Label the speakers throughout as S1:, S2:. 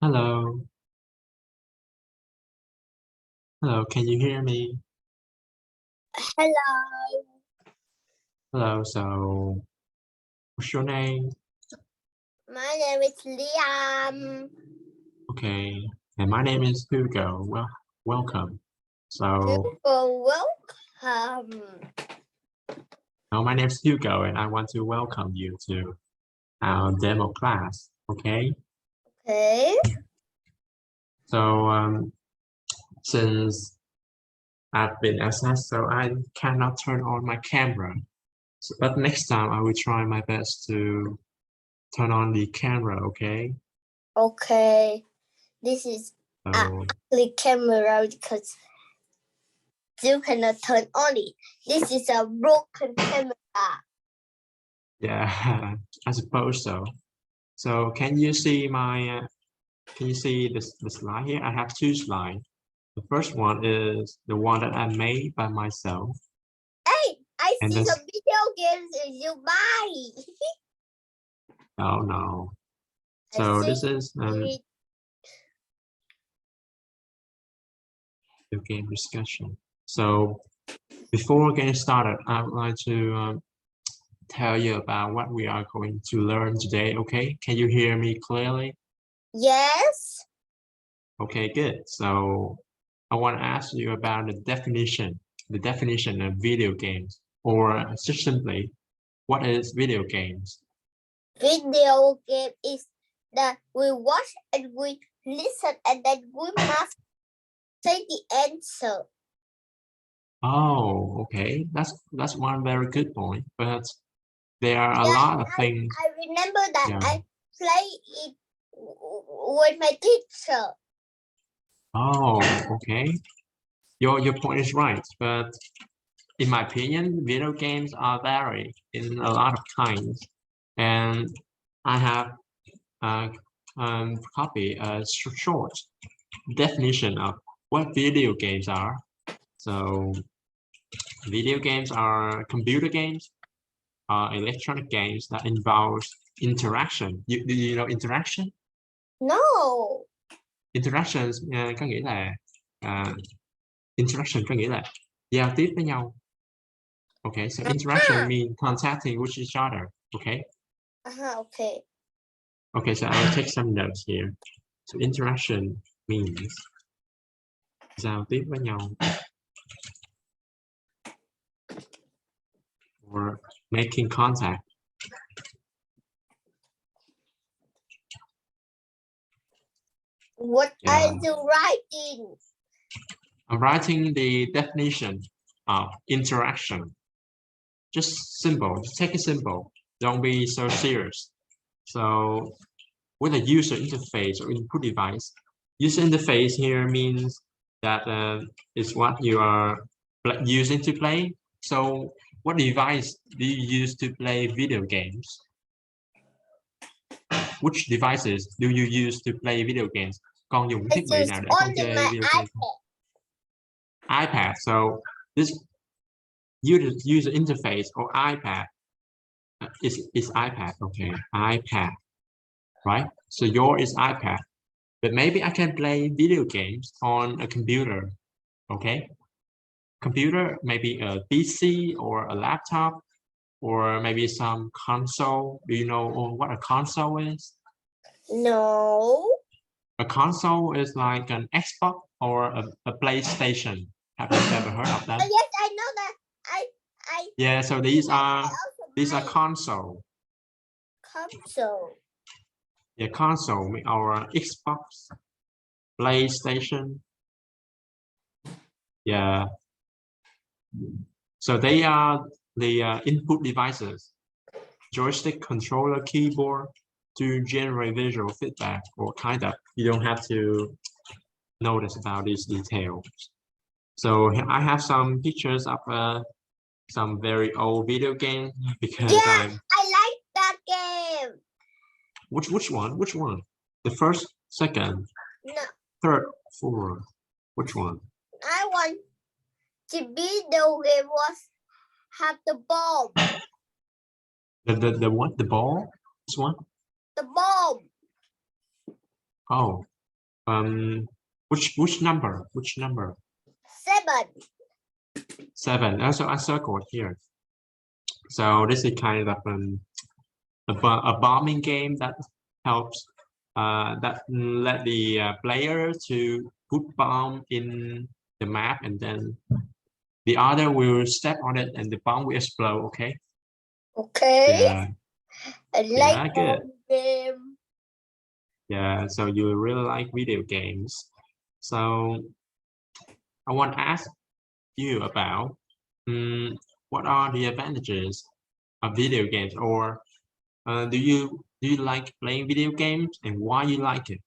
S1: Hello. Hello, can you hear me?
S2: Hello,
S1: Hello, so what's your name?
S2: my name is Liam.
S1: Okay, and my name is Hugo. Well, welcome. So,
S2: Welcome.
S1: my name is Hugo, and I want to welcome you to our demo class. Okay,
S2: Okay.
S1: so since I've been assessed, so I cannot turn on my camera. But next time I will try my best to turn on the camera. Okay.
S2: Okay. This is
S1: So
S2: the camera because you cannot turn on it. This is a broken camera.
S1: yeah, I suppose so. So can you see my? Can you see the slide here? I have two slides. The first one is the one that I made by myself.
S2: Hey, I
S1: And
S2: see
S1: this,
S2: the video games you buy.
S1: oh no. So this is
S2: it.
S1: the game discussion. So before getting started, I would like to tell you about what we are going to learn today. Okay, can you hear me clearly?
S2: Yes.
S1: Okay, good. So I want to ask you about the definition of video games, or just simply, what is video games?
S2: Video game is that we watch and we listen and then we must say the answer.
S1: Oh, okay. That's one very good point. But there are a lot of things.
S2: I remember that
S1: Yeah.
S2: I play it with my teacher.
S1: Oh, okay. Your point is right, but in my opinion, video games are varied in a lot of kinds, and I have copy a short definition of what video games are. So video games are computer games, electronic games that involves interaction. Do you know interaction?
S2: No.
S1: Interactions có nghĩa là interaction có nghĩa là giao tiếp với nhau. Okay, so interaction means contacting with each other. Okay.
S2: Okay.
S1: Okay, so I'll take some notes here. So interaction means giao tiếp với nhau or making contact.
S2: What are you writing?
S1: I'm writing the definition of interaction. Just simple, just take it simple. Don't be so serious. So with a user interface or input device, user interface here means that is what you are using to play. So what device do you use to play video games? Which devices do you use to play video games? Con dùng thiết bị nào để con chơi video games? iPad. So this user interface or iPad is iPad. Okay, iPad, right? So yours is iPad, but maybe I can play video games on a computer. Okay, computer, maybe a PC or a laptop, or maybe some console. Do you know what a console is?
S2: No.
S1: A console is like an Xbox or a PlayStation. Have you ever heard of that?
S2: Yes, I know that.
S1: Yeah, so these are console.
S2: Console.
S1: Yeah, console with our Xbox, PlayStation. Yeah. So they are the input devices, joystick, controller, keyboard to generate visual feedback, or kind of. You don't have to notice about these details. So I have some pictures of some very old video game because
S2: I like that game.
S1: Which one? Which one? The first, second,
S2: no,
S1: third, fourth. Which one?
S2: I want the video game was have the bomb.
S1: The what? The ball? This one?
S2: The bomb.
S1: Oh, Which number? Which number?
S2: 7.
S1: 7. Also, I circled here. So this is kind of a bombing game that helps that let the player to put bomb in the map, and then the other will step on it and the bomb will explode. Okay.
S2: Okay.
S1: Yeah.
S2: I like
S1: good.
S2: game.
S1: Yeah. So you really like video games. So I want to ask you about what are the advantages of video games, or do you like playing video games, and why you like it?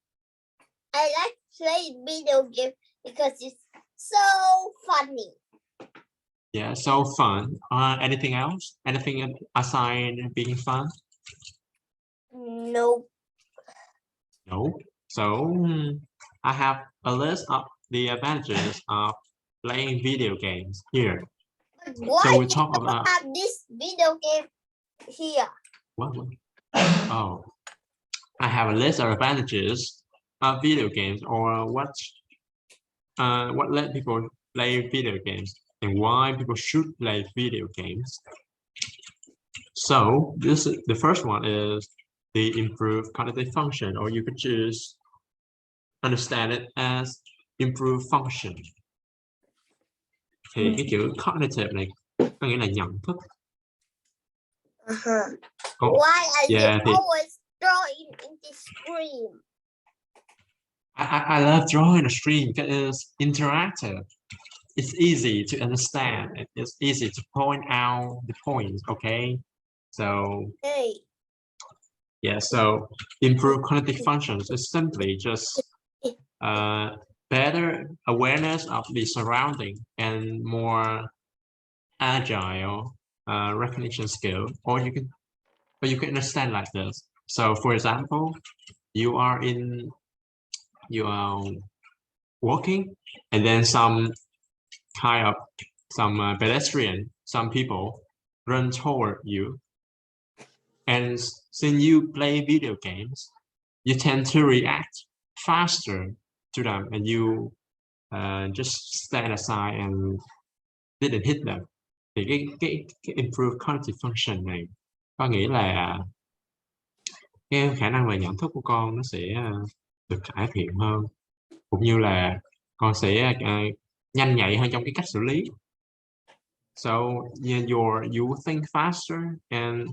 S2: I like playing video games because it's so funny.
S1: Yeah, so fun. Anything else? Anything aside being fun?
S2: No.
S1: No. So I have a list of the advantages of playing video games here.
S2: Why
S1: So we talk about
S2: have this video game here?
S1: what? Oh, I have a list of advantages of video games, or what let people play video games and why people should play video games. So the first one is the improved cognitive function, or you could just understand it as improved function. Thì cái chữ cognitive này có nghĩa là nhận thức.
S2: Why are you
S1: thì
S2: always drawing in the screen?
S1: I love drawing a screen because it's interactive. It's easy to understand. It's easy to point out the points. Okay, so yeah, so improve cognitive functions is simply just better awareness of the surrounding and more agile recognition skill, or you can understand like this. So for example, you are walking, and then some pedestrian, some people run toward you, and since you play video games, you tend to react faster to them, and you just stand aside and didn't hit them. Thì cái improved cognitive function này có nghĩa là cái khả năng về nhận thức của con nó sẽ được cải thiện hơn, cũng như là con sẽ nhanh nhạy hơn trong cái cách xử lý. So yeah, you think faster and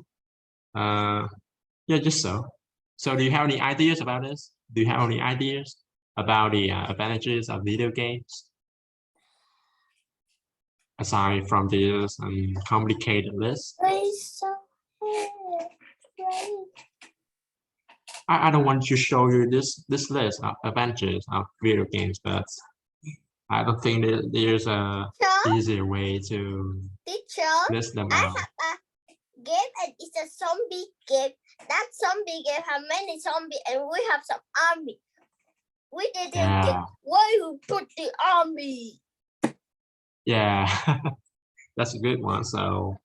S1: yeah, just so. So do you have any ideas about this? Do you have any ideas about the advantages of video games aside from this complicated list? I don't want to show you this list of advantages of video games, but I don't think that there's a easier way to list them out.
S2: I have a game, and it's a zombie game. That zombie game have many zombies, and we have some army. We didn't get where you put the army.
S1: Yeah, that's a good one. So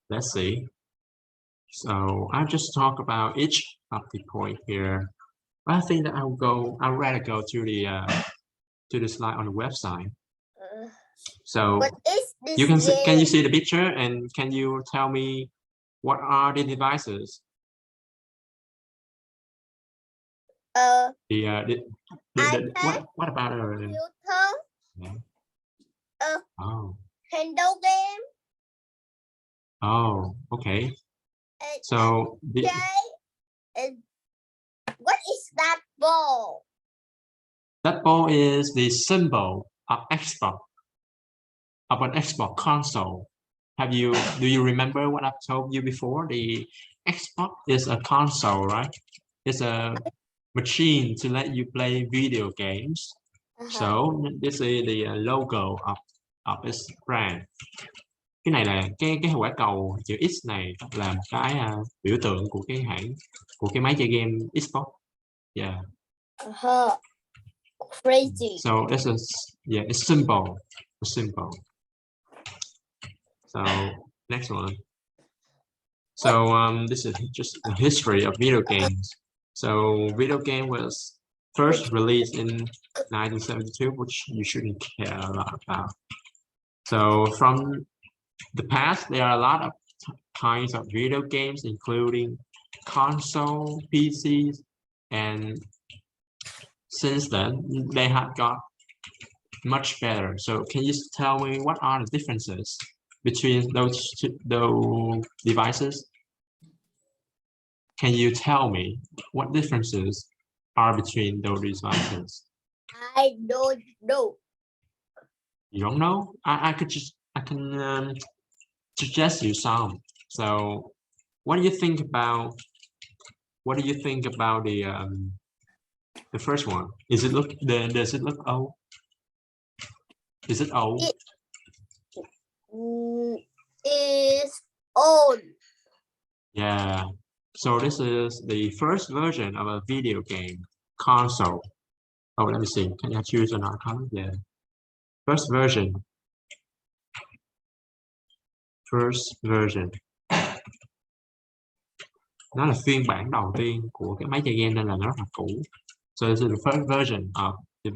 S1: let's see. So I'll just talk about each of the point here. I think that I'd rather go to the slide on the website. So you can you see the picture, and can you tell me what are the devices? What about
S2: computer? Handle game.
S1: Oh, okay. So
S2: what is that ball?
S1: That ball is the symbol of Xbox, of an Xbox console. Do you remember what I've told you before? The Xbox is a console, right? It's a machine to let you play video games. So this is the logo of its brand. Cái này là cái quả cầu chữ X này là một cái biểu tượng của cái hãng, của cái máy chơi game Xbox. Yeah.
S2: Crazy.
S1: So this is a symbol. A symbol. So next one. So this is just the history of video games. So video game was first released in 1972, which you shouldn't care a lot about. So from the past, there are a lot of kinds of video games, including console, PCs, and since then they have got much better. So can you tell me what are the differences between those devices? Can you tell me what differences are between those devices?
S2: I don't know.
S1: You don't know? I can suggest you some. So what do you think about the first one? Does it look old? Is it old?
S2: Is old.
S1: Yeah. So this is the first version of a video game console. Oh, let me see. Can I choose another color? Yeah. First version. Nó là phiên bản đầu tiên của cái máy chơi game nên là nó rất là cũ. So this is the first version of the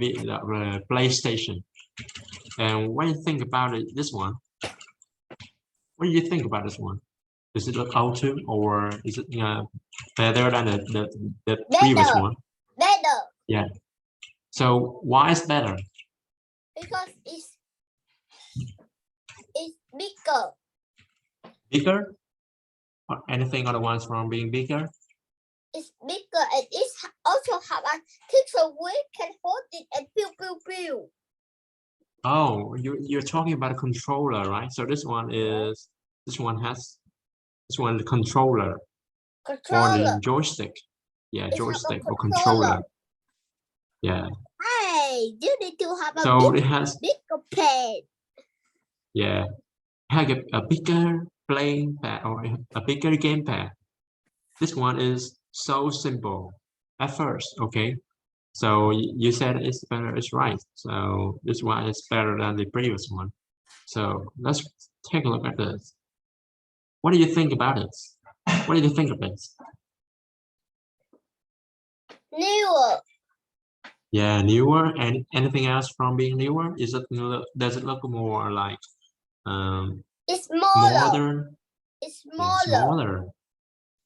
S1: PlayStation. And what do you think about this one? What do you think about this one? Does it look old too, or is it better than the previous one?
S2: Better.
S1: Yeah. So why is better?
S2: Because it's bigger.
S1: Bigger? Or anything other ones from being bigger?
S2: It's bigger and it also have a pixel we can hold it and pew pew pew.
S1: Oh, you're talking about a controller, right? So this one has the controller. Or the joystick. Yeah, joystick or controller. Yeah.
S2: Hey, you need to have a bigger pad.
S1: Yeah. Have a bigger playing pad or a bigger gamepad. This one is so simple at first, okay? So you said it's better, it's right. So this one is better than the previous one. So let's take a look at this. What do you think about it? What do you think of this?
S2: Newer.
S1: Yeah, newer. And anything else from being newer? Does it look more like
S2: it's smaller.
S1: Modern?
S2: It's smaller.
S1: Yeah, smaller.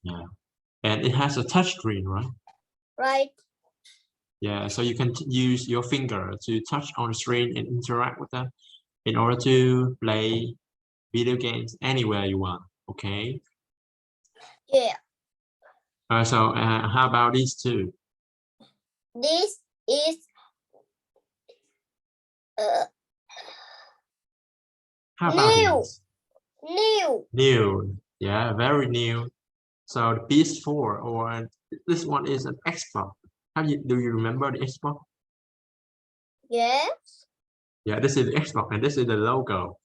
S1: Yeah. And it has a touch screen, right?
S2: Right.
S1: Yeah, so you can use your finger to touch on the screen and interact with them in order to play video games anywhere you want. Okay.
S2: Yeah.
S1: So how about these two?
S2: This is
S1: how about
S2: new.
S1: New. Yeah, very new. So the PS4 or this one is an Xbox. Do you remember the Xbox?
S2: Yes.
S1: Yeah, this is the Xbox and this is the logo.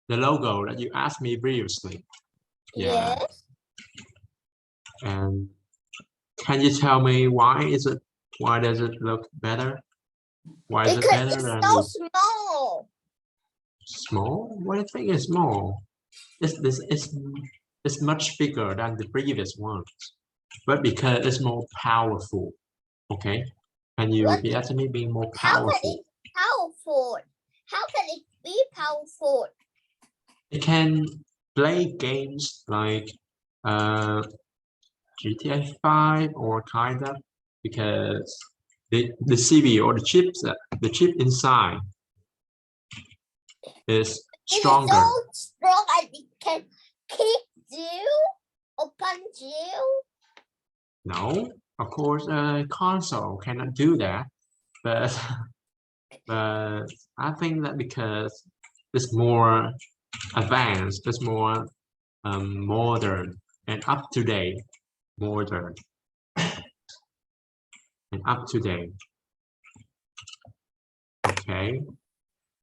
S1: The logo that you asked me previously. Yeah.
S2: Yes.
S1: And can you tell me why does it look better? Why is it better than
S2: so small?
S1: Small? What do you think is small? It's much bigger than the previous ones, but because it's more powerful. Okay, can you repeat that to me? Being more powerful.
S2: How can it be powerful?
S1: It can play games like GTA 5 or kind of, because the CPU or the chip inside is stronger.
S2: It is so strong and it can kick you or punch you.
S1: No, of course, a console cannot do that, but I think that because it's more advanced, it's more modern and up to date. Modern and up to date. Okay,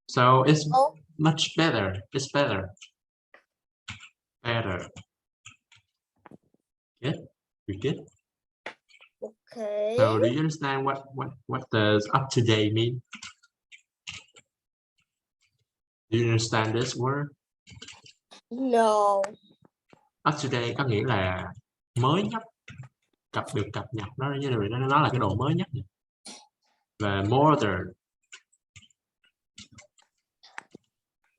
S1: so it's much better. It's better. Good. You good?
S2: Okay.
S1: So do you understand what does up to date mean? Do you understand this word?
S2: No.
S1: Up to date có nghĩa là mới nhất. được cập nhật, nó là cái độ mới nhất. Và modern.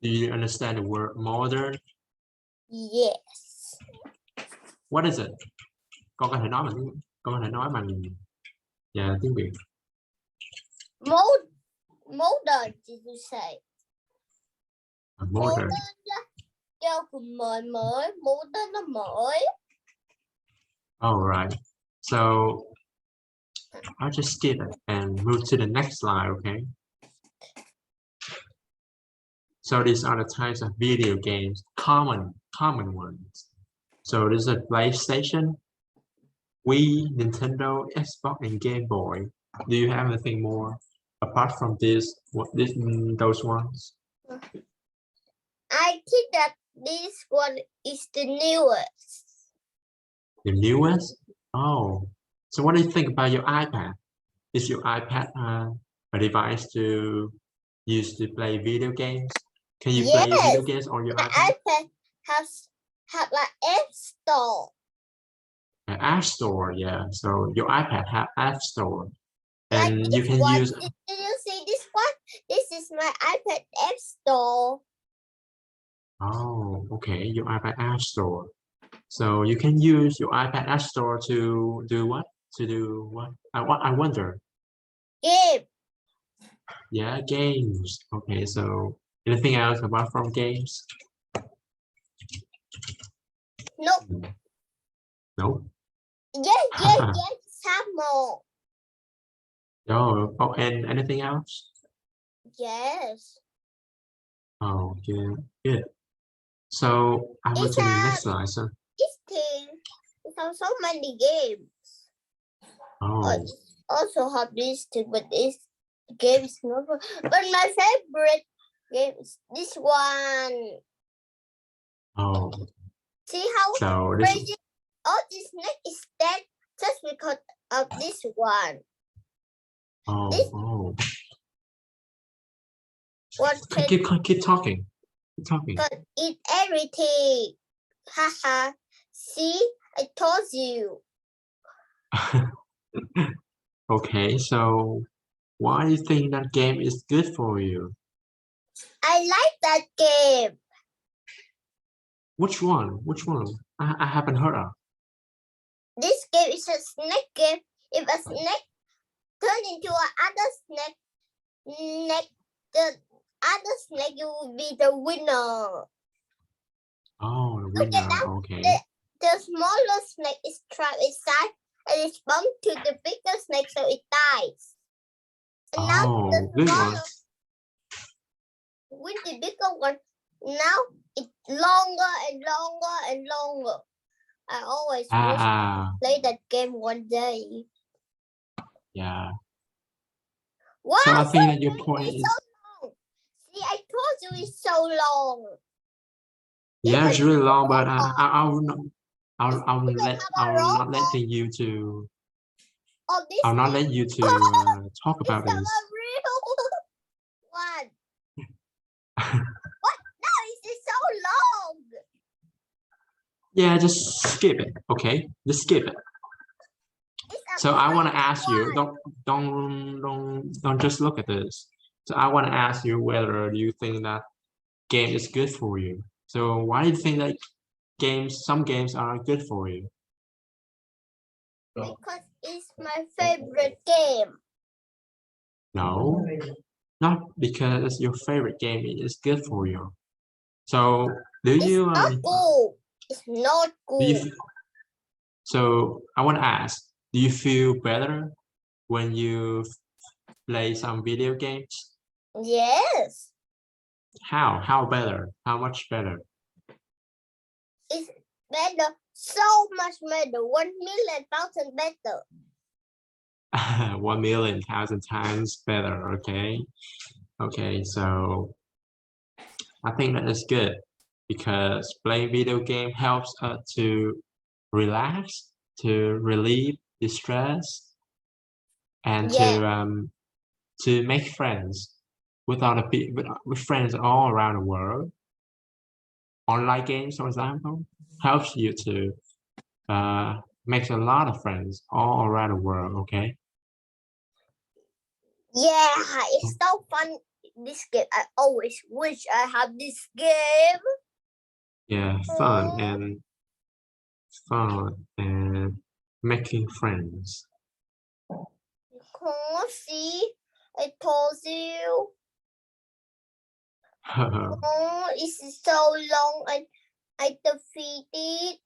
S1: Do you understand the word modern?
S2: Yes.
S1: What is it? Con có thể nói bằng tiếng Việt.
S2: Modern, did you say?
S1: Modern.
S2: Mới, modern là mới.
S1: All right. So I'll just skip it and move to the next slide, okay? So these are the types of video games, common ones. So this is a PlayStation, Wii, Nintendo, Xbox, and Game Boy. Do you have anything more apart from those ones?
S2: I think that this one is the newest.
S1: The newest? Oh, so what do you think about your iPad? Is your iPad a device to use to play video games? Can you play video games on your iPad?
S2: iPad have like App Store.
S1: An App Store, yeah. So your iPad have App Store, and
S2: like
S1: you can
S2: one.
S1: use.
S2: Did you see this one? This is my iPad App Store.
S1: Oh, okay. Your iPad App Store. So you can use your iPad App Store to do what? To do what? I wonder.
S2: Game.
S1: Yeah, games. Okay, so anything else apart from games?
S2: Nope.
S1: No.
S2: Yes. Some more.
S1: Oh, and anything else?
S2: Yes.
S1: Oh, good. So I move to the next slide. So
S2: this thing has so many games.
S1: oh,
S2: Also have this thing, but this game is not. But my favorite game is this one.
S1: oh.
S2: See how
S1: So
S2: crazy all this neck is dead just because of this one.
S1: Oh.
S2: What
S1: Keep talking. Keep talking.
S2: can eat everything. Haha. See, I told you.
S1: Okay, so why do you think that game is good for you?
S2: I like that game.
S1: Which one? I haven't heard of.
S2: This game is a snake game. If a snake turns into another snake, the other snake, you will be the winner.
S1: Oh, the winner. Okay.
S2: The smaller snake is trapped inside and it's bumped to the bigger snake, so it dies. And now the
S1: good
S2: smaller
S1: one.
S2: with the bigger one, now it's longer and longer and longer. I always wish to play that game one day.
S1: Yeah.
S2: Wow,
S1: so I think that your point is
S2: so long. See, I told you it's so long.
S1: Yeah, it's really long, but I will not. I will not letting you to. I'll not let you to talk about this.
S2: One. What? No, it's so long.
S1: Yeah, just skip it. Okay, just skip it. So I want to ask you. Don't just look at this. So I want to ask you whether you think that game is good for you. So why do you think that some games are good for you?
S2: Because it's my favorite game.
S1: No, not because your favorite game is good for you. So do you?
S2: It's not good. It's not good.
S1: So I want to ask, do you feel better when you play some video games?
S2: Yes.
S1: How? How better? How much better?
S2: It's better. So much better. 1,000,000 better.
S1: 1,000,000 times better. Okay. So I think that is good because playing video game helps us to relax, to relieve the stress, and to make friends with friends all around the world. Online games, for example, helps you to makes a lot of friends all around the world. Okay.
S2: Yeah, it's so fun. This game, I always wish I have this game.
S1: Yeah, fun and making friends.
S2: See, I told you. Oh, it's so long. I defeated.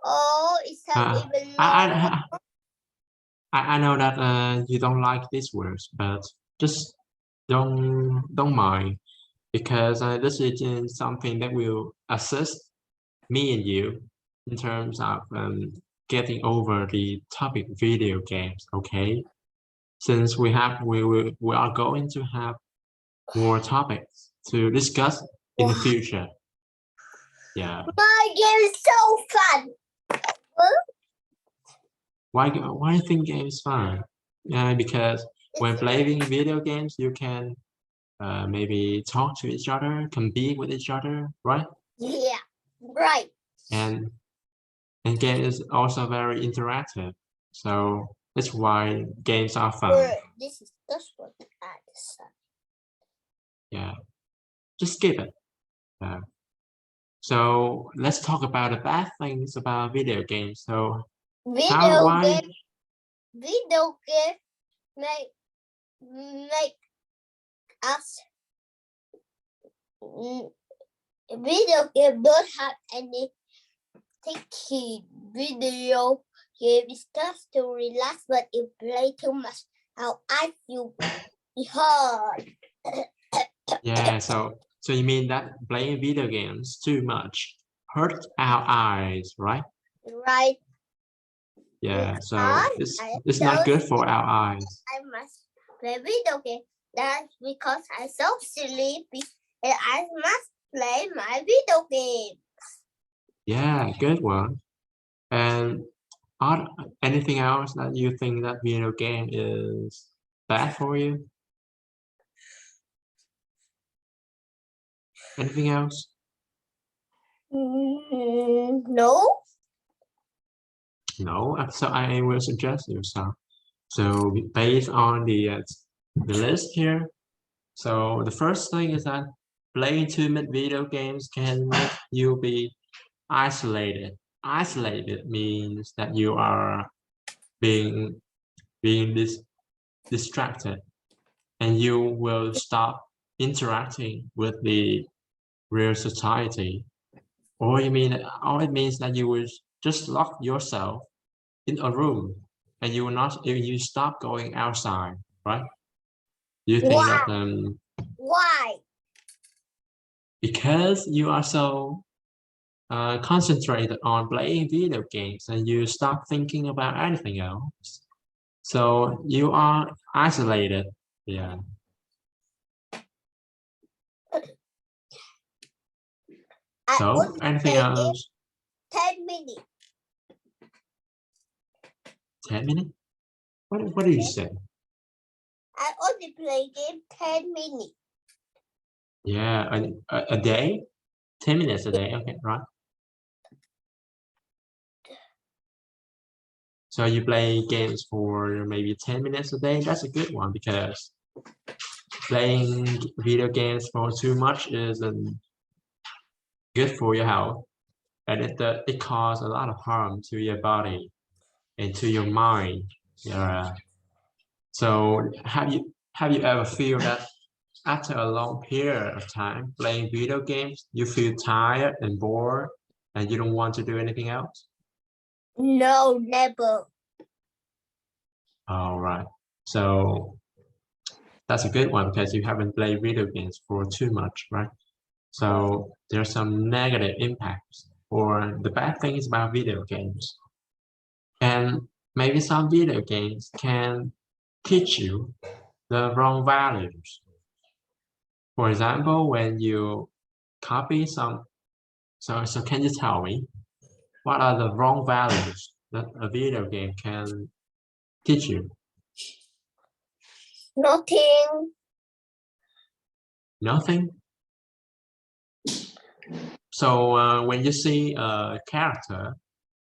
S2: Oh, it's not even long.
S1: I know that you don't like these words, but just don't mind, because this is something that will assist me and you in terms of getting over the topic video games. Okay, since we are going to have more topics to discuss in the future. Yeah.
S2: My game is so fun.
S1: Why do you think game is fun? Because when playing video games, you can maybe talk to each other, compete with each other, right?
S2: Yeah, right.
S1: And game is also very interactive, so that's why games are fun.
S2: This is just what I decided.
S1: Yeah, just skip it. So let's talk about the bad things about video games. So
S2: Video game make us video game don't have any thinking. Video game is just to relax, but if play too much, our eyes will be hurt.
S1: Yeah, so you mean that playing video games too much hurt our eyes, right?
S2: Right.
S1: Yeah, so it's not good for our eyes.
S2: I must play video game. That's because I'm so sleepy and I must play my video game.
S1: Yeah, good one. And anything else that you think that video game is bad for you? Anything else?
S2: No.
S1: No. So I will suggest you some. So based on the list here, so the first thing is that playing too many video games can make you be isolated. Isolated means that you are being distracted, and you will stop interacting with the real society. Or it means that you will just lock yourself in a room and you stop going outside, right? You think that
S2: why?
S1: Because you are so concentrated on playing video games and you stop thinking about anything else. So you are isolated. Yeah. So anything else?
S2: 10 minutes.
S1: 10 minutes? What do you say?
S2: I only play game 10 minutes.
S1: Yeah, a day? 10 minutes a day, okay, right. So you play games for maybe 10 minutes a day. That's a good one, because playing video games for too much isn't good for your health, and it causes a lot of harm to your body and to your mind. Yeah. So have you ever feel that after a long period of time playing video games, you feel tired and bored and you don't want to do anything else?
S2: No, never.
S1: All right. So that's a good one, because you haven't played video games for too much, right? So there's some negative impacts or the bad things about video games. And maybe some video games can teach you the wrong values. For example, when you copy some, so can you tell me what are the wrong values that a video game can teach you?
S2: Nothing.
S1: Nothing? So when you see a character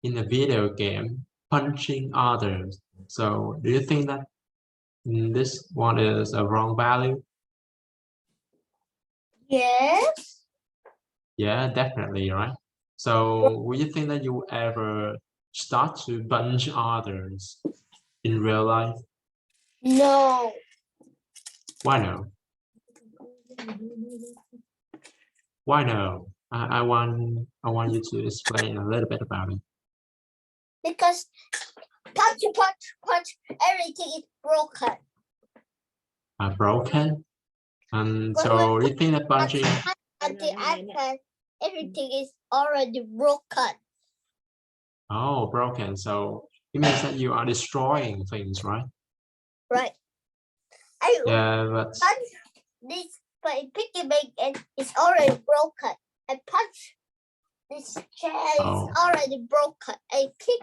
S1: in a video game punching others. So do you think that this one is a wrong value?
S2: Yes.
S1: Yeah, definitely, right? So would you think that you ever start to punch others in real life?
S2: No.
S1: Why no? Why no? I want you to explain a little bit about it.
S2: Because punch, everything is broken.
S1: Broken. And
S2: But
S1: so
S2: when
S1: you think that punching?
S2: at the iPad, everything is already broken.
S1: Oh, broken. So it means that you are destroying things, right?
S2: Right.
S1: Yeah, but
S2: Punch this piggy bank and it's already broken. I punch this chair is already broken. I kick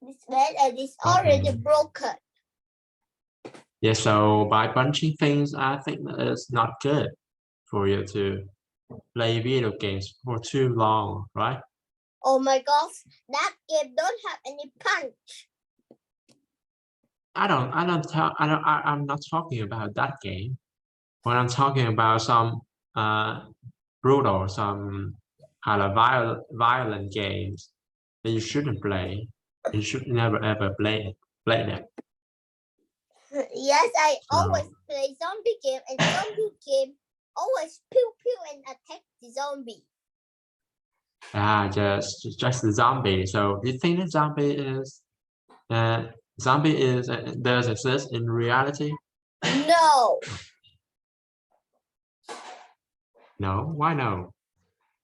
S2: this bed and it's already broken.
S1: yeah, so by punching things, I think that it's not good for you to play video games for too long, right?
S2: Oh my gosh, that game don't have any punch.
S1: I'm not talking about that game. When I'm talking about some brutal, some kind of violent games that you shouldn't play. You should never ever play them.
S2: Yes, I always play zombie game and zombie game always pew pew and attack the zombie.
S1: Just the zombie. So do you think that zombie is does exist in reality?
S2: No.
S1: No. Why no?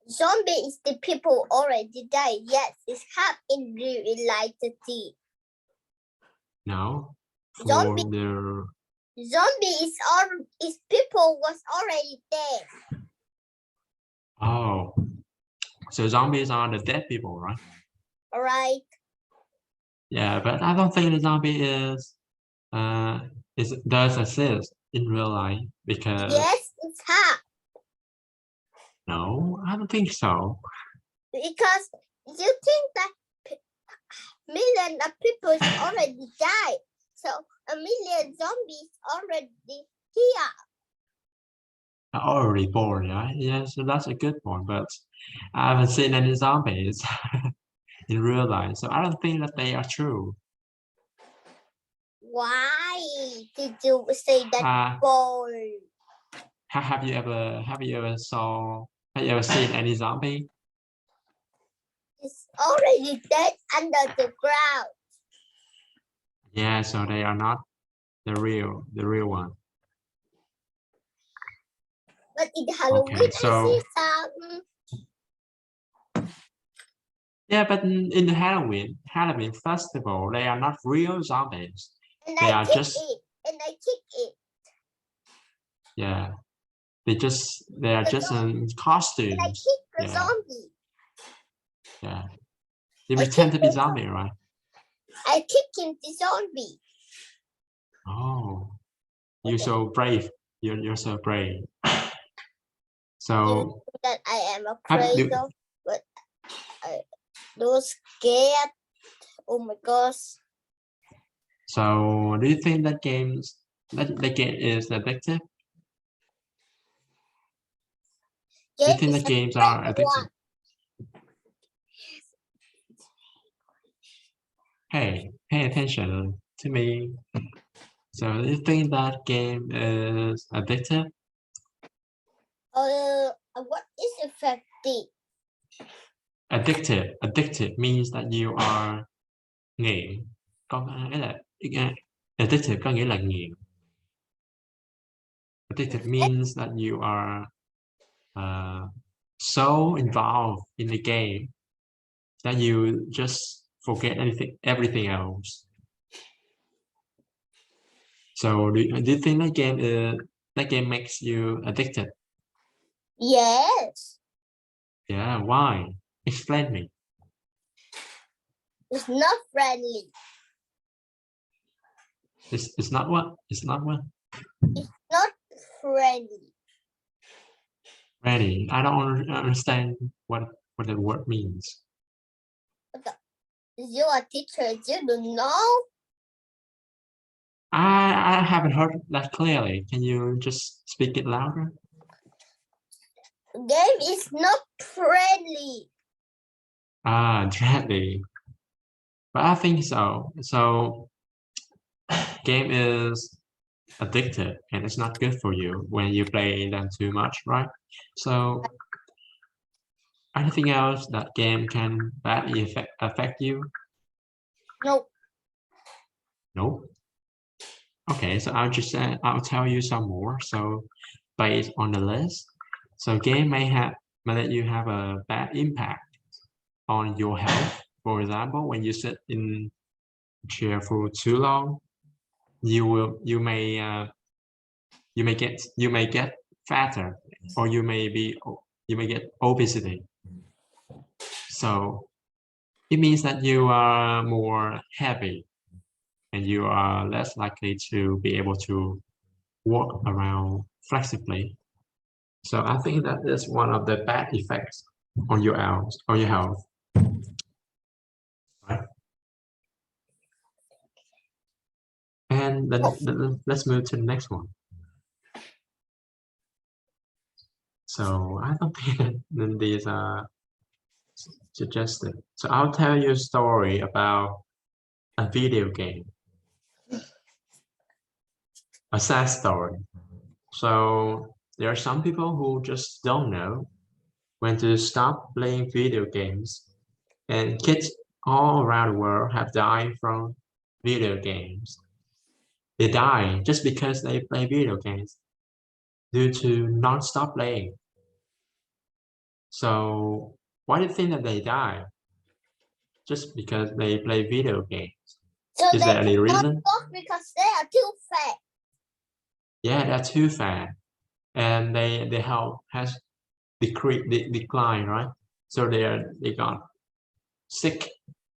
S2: Zombie is the people already died. Yes, it's have in reality.
S1: No.
S2: Zombie is people was already dead.
S1: Oh, so zombies are the dead people, right?
S2: Right.
S1: Yeah, but I don't think the zombie does exist in real life because
S2: yes, it's have.
S1: No, I don't think so.
S2: Because you think that millions of people already died, so a million zombies already here.
S1: Already born, right? Yeah, so that's a good point, but I haven't seen any zombies in real life, so I don't think that they are true.
S2: Why did you say that, boy?
S1: Have you ever seen any zombie?
S2: It's already dead under the ground.
S1: Yeah, so they are not the real one.
S2: But in Halloween,
S1: okay, so,
S2: I see some.
S1: Yeah, but in the Halloween festival, they are not real zombies.
S2: And
S1: they are just
S2: it. And I kick it.
S1: Yeah, they are just in costumes.
S2: And I kick the zombie.
S1: Yeah, they pretend to be zombie, right?
S2: I kick him the zombie.
S1: Oh, you're so brave. You're so brave. So
S2: that I am afraid of, but I don't scared. Oh my gosh.
S1: So do you think that the game is addictive? Do you think the games are addictive? Hey, pay attention to me. So do you think that game is addictive?
S2: What is effective?
S1: Addictive means that you are nghiện. Addictive có nghĩa là nghiện. Addictive means that you are so involved in the game that you just forget everything else. So do you think that game makes you addicted?
S2: Yes.
S1: Yeah, why? Explain me.
S2: It's not friendly.
S1: It's not what? It's not what?
S2: It's not friendly.
S1: Ready. I don't understand what the word means.
S2: You are teacher, you don't know.
S1: I haven't heard that clearly. Can you just speak it louder?
S2: Game is not friendly.
S1: Dreadly. But I think so. So game is addictive and it's not good for you when you play them too much, right? So anything else that game can badly affect you?
S2: No.
S1: No. Okay, so I'll tell you some more. So based on the list, so game may let you have a bad impact on your health. For example, when you sit in chair for too long, you may get fatter, or you may get obesity. So it means that you are more heavy and you are less likely to be able to walk around flexibly. So I think that is one of the bad effects on your health. Right? And then let's move to the next one. So I don't think that these are suggested. So I'll tell you a story about a video game. A sad story. So there are some people who just don't know when to stop playing video games, and kids all around the world have died from video games. They die just because they play video games due to non-stop playing. So why do you think that they die? Just because they play video games?
S2: So
S1: is there any reason?
S2: Because they are too fat.
S1: Yeah, they're too fat, and their health has declined, right? So they got sick,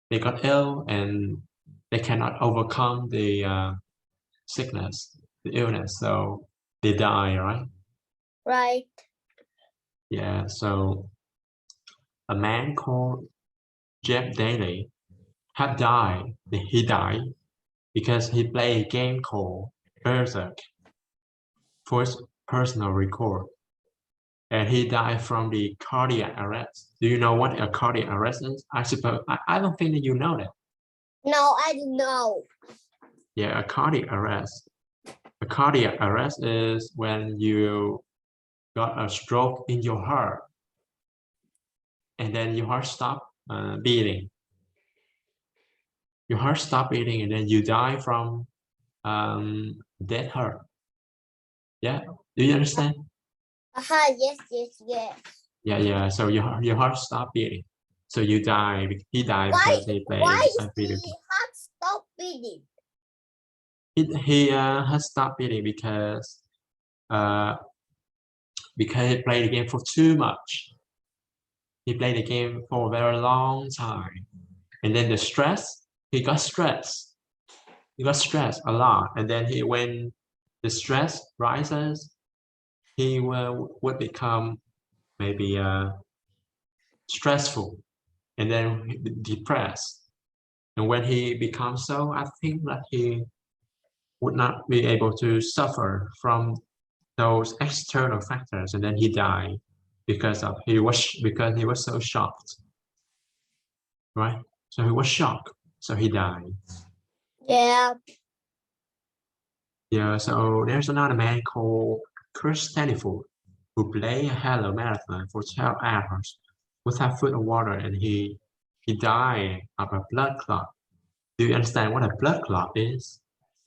S1: they got ill, and they cannot overcome the sickness, the illness, so they die, right?
S2: Right.
S1: Yeah. So a man called Jeff Daly had died. He died because he played a game called Berserk for his personal record. And he died from the cardiac arrest. Do you know what a cardiac arrest is? I don't think that you know that.
S2: No, I don't know.
S1: Yeah, a cardiac arrest. A cardiac arrest is when you got a stroke in your heart, and then your heart stopped beating. Your heart stopped beating, and then you die from dead heart. Yeah, do you understand?
S2: Yes.
S1: Yeah. So your heart stopped beating, so you die. He died because he played a video game.
S2: Heart stop beating?
S1: He has stopped beating because he played the game for too much. He played the game for a very long time, and then the stress. He got stressed. He got stressed a lot, and then when the stress rises, he would become maybe stressful, and then depressed. And when he becomes so, I think that he would not be able to suffer from those external factors, and then he died because he was so shocked, right? So he was shocked, so he died.
S2: Yeah.
S1: Yeah. So there's another man called Chris Staniford who played a Halo marathon for 12 hours without food or water, and he died of a blood clot. Do you understand what a blood clot is?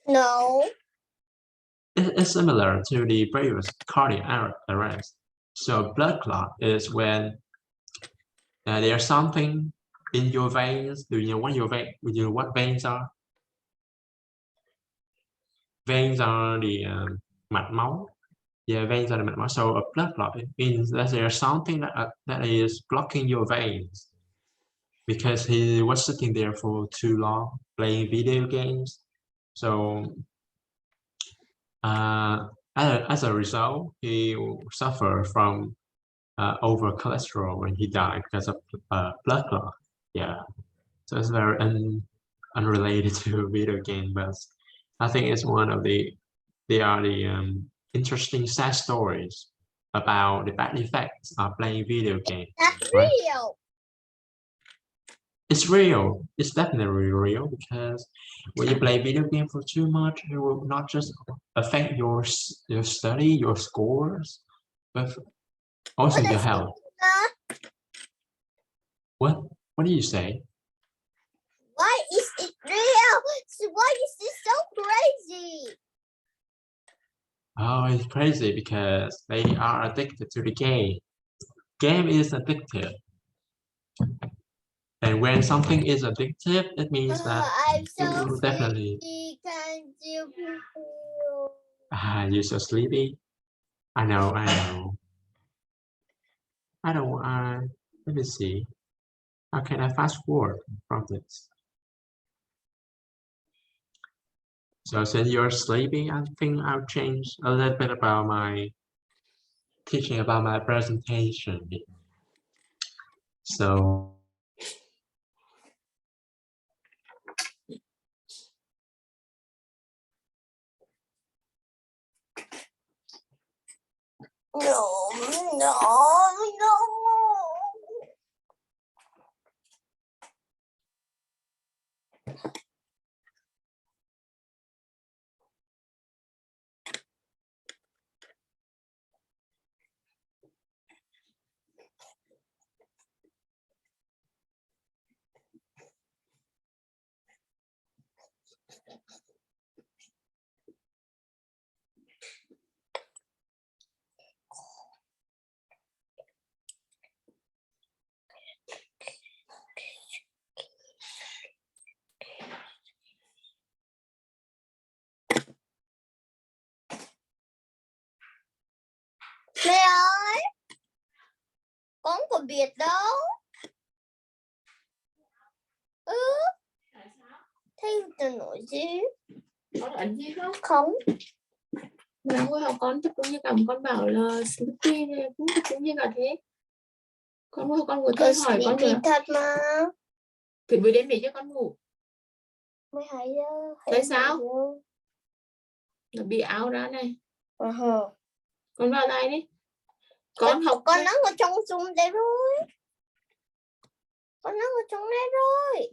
S2: No.
S1: It's similar to the previous cardiac arrest. So blood clot is when there's something in your veins. Do you know what veins are? Veins are the mạch máu. Yeah, veins are the mạch máu. So a blood clot, it means that there's something that is blocking your veins because he was sitting there for too long playing video games. So as a result, he suffered from over cholesterol when he died because of blood clot. Yeah. So it's very unrelated to video game, but I think it's one of the interesting sad stories about the bad effects of playing video games.
S2: That's
S1: Right?
S2: real.
S1: It's real. It's definitely real because when you play video game for too much, it will not just affect your study, your scores, but also your health. What do you say?
S2: Why is it real? So why is it so crazy?
S1: Oh, it's crazy because they are addicted to the game. Game is addictive. And when something is addictive, it means that
S2: I'm
S1: it
S2: so
S1: will definitely.
S2: Can't you feel?
S1: You're so sleepy. I know. I don't. Let me see. How can I fast forward from this? So since you're sleeping, I think I'll change a little bit about my teaching about my presentation. So
S2: No. Mẹ ơi, con có biệt đâu. Thấy tôi nổi gì?
S3: Con ấn gì không?
S2: Không.
S3: Mà ngôi học con tập trung như cả con bảo là Snoopy này cũng tập trung như cả thế. Con ngôi học con vừa thôi hỏi con nữa.
S2: Thật mà.
S3: Thì mới đến để cho con ngủ.
S2: 12 giờ.
S3: Tại sao? Nó bị áo ra này. Con vào đây đi. Con học
S2: con nó ở trong Zoom đây rồi. Con nó ở trong đây rồi.